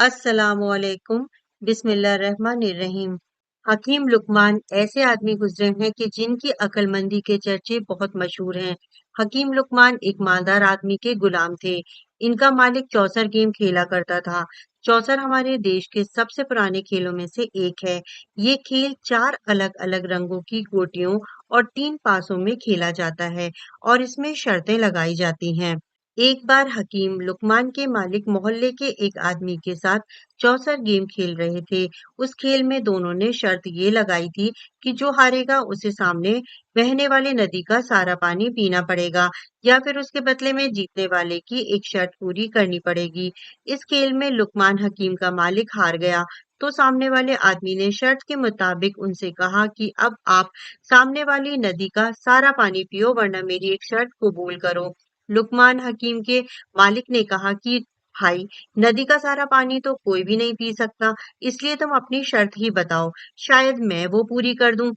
अस्सलामुअलैकुम बिस्मिल्लाहिर्रहमानिर्रहीम। हकीम लुकमान ऐसे आदमी गुजरे हैं कि जिनकी अक्लमंदी के चर्चे बहुत मशहूर हैं। हकीम लुकमान एक मालदार आदमी के गुलाम थे। इनका मालिक चौसर गेम खेला करता था। चौसर हमारे देश के सबसे पुराने खेलों में से एक है। ये खेल चार अलग अलग रंगों की गोटियों और तीन पासों में खेला जाता है और इसमें शर्तें लगाई जाती हैं। एक बार हकीम लुकमान के मालिक मोहल्ले के एक आदमी के साथ चौसर गेम खेल रहे थे। उस खेल में दोनों ने शर्त ये लगाई थी कि जो हारेगा उसे सामने बहने वाली नदी का सारा पानी पीना पड़ेगा या फिर उसके बदले में जीतने वाले की एक शर्त पूरी करनी पड़ेगी। इस खेल में लुकमान हकीम का मालिक हार गया तो सामने वाले आदमी ने शर्त के मुताबिक उनसे कहा कि अब आप सामने वाली नदी का सारा पानी पियो वरना मेरी एक शर्त कबूल करो। लुकमान हकीम के मालिक ने कहा कि भाई, नदी का सारा पानी तो कोई भी नहीं पी सकता, इसलिए तुम अपनी शर्त ही बताओ, शायद मैं वो पूरी कर दूं।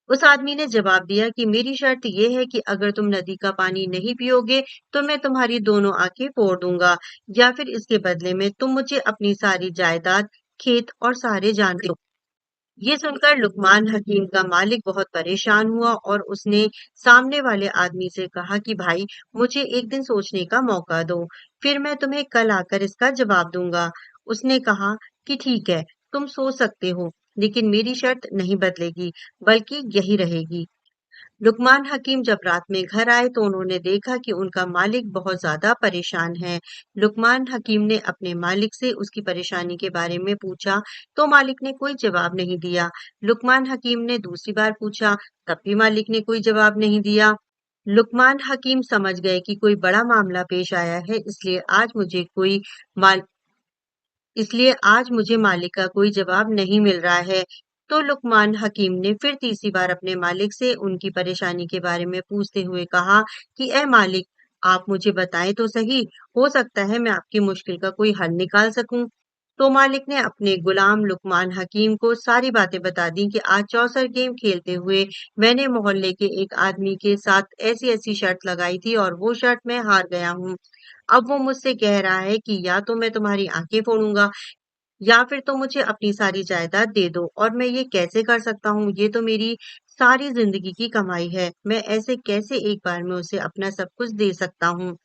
उस आदमी ने जवाब दिया कि मेरी शर्त ये है कि अगर तुम नदी का पानी नहीं पियोगे तो मैं तुम्हारी दोनों आंखें फोड़ दूंगा या फिर इसके बदले में तुम मुझे अपनी सारी जायदाद, खेत और सारे जानते हो। ये सुनकर लुकमान हकीम का मालिक बहुत परेशान हुआ और उसने सामने वाले आदमी से कहा कि भाई, मुझे एक दिन सोचने का मौका दो, फिर मैं तुम्हें कल आकर इसका जवाब दूंगा। उसने कहा कि ठीक है, तुम सोच सकते हो, लेकिन मेरी शर्त नहीं बदलेगी, बल्कि यही रहेगी। लुकमान हकीम जब रात में घर आए तो उन्होंने देखा कि उनका मालिक बहुत ज्यादा परेशान है। लुकमान हकीम ने अपने मालिक से उसकी परेशानी के बारे में पूछा तो मालिक ने कोई जवाब नहीं दिया। लुकमान हकीम ने दूसरी बार पूछा, तब भी मालिक ने कोई जवाब नहीं दिया। लुकमान हकीम समझ गए कि कोई बड़ा मामला पेश आया है, माल इसलिए आज मुझे मालिक का कोई जवाब नहीं मिल रहा है। तो लुकमान हकीम ने फिर तीसरी बार अपने मालिक से उनकी परेशानी के बारे में पूछते हुए कहा कि ए मालिक, आप मुझे बताएं तो सही, हो सकता है मैं आपकी मुश्किल का कोई हल निकाल सकूं। तो मालिक ने अपने गुलाम लुकमान हकीम को सारी बातें बता दी कि आज चौसर गेम खेलते हुए मैंने मोहल्ले के एक आदमी के साथ ऐसी ऐसी शर्त लगाई थी और वो शर्त मैं हार गया हूँ। अब वो मुझसे कह रहा है कि या तो मैं तुम्हारी आंखें फोड़ूंगा या फिर तुम मुझे अपनी सारी जायदाद दे दो और मैं ये कैसे कर सकता हूँ? ये तो मेरी सारी जिंदगी की कमाई है। मैं ऐसे कैसे एक बार में उसे अपना सब कुछ दे सकता हूँ?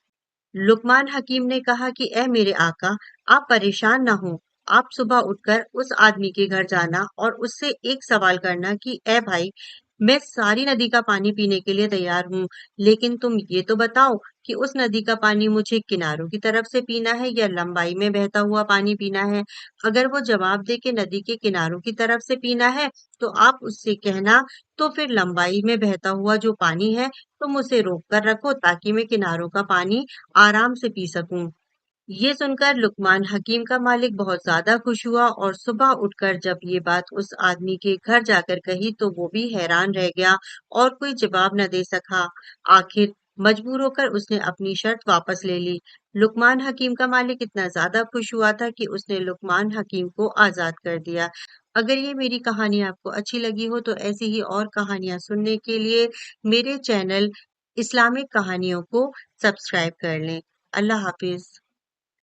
लुकमान हकीम ने कहा कि ए मेरे आका, आप परेशान ना हो। आप सुबह उठकर उस आदमी के घर जाना और उससे एक सवाल करना कि ए भाई, मैं सारी नदी का पानी पीने के लिए तैयार हूँ, लेकिन तुम ये तो बताओ कि उस नदी का पानी मुझे किनारों की तरफ से पीना है या लंबाई में बहता हुआ पानी पीना है। अगर वो जवाब दे के नदी के किनारों की तरफ से पीना है तो आप उससे कहना, तो फिर लंबाई में बहता हुआ जो पानी है तुम उसे रोक कर रखो ताकि मैं किनारों का पानी आराम से पी सकूं। ये सुनकर लुकमान हकीम का मालिक बहुत ज्यादा खुश हुआ और सुबह उठकर जब ये बात उस आदमी के घर जाकर कही तो वो भी हैरान रह गया और कोई जवाब न दे सका। आखिर मजबूर होकर उसने अपनी शर्त वापस ले ली। लुकमान हकीम का मालिक इतना ज्यादा खुश हुआ था कि उसने लुकमान हकीम को आजाद कर दिया। अगर ये मेरी कहानी आपको अच्छी लगी हो तो ऐसी ही और कहानियां सुनने के लिए मेरे चैनल इस्लामिक कहानियों को सब्सक्राइब कर लें। अल्लाह हाफिज।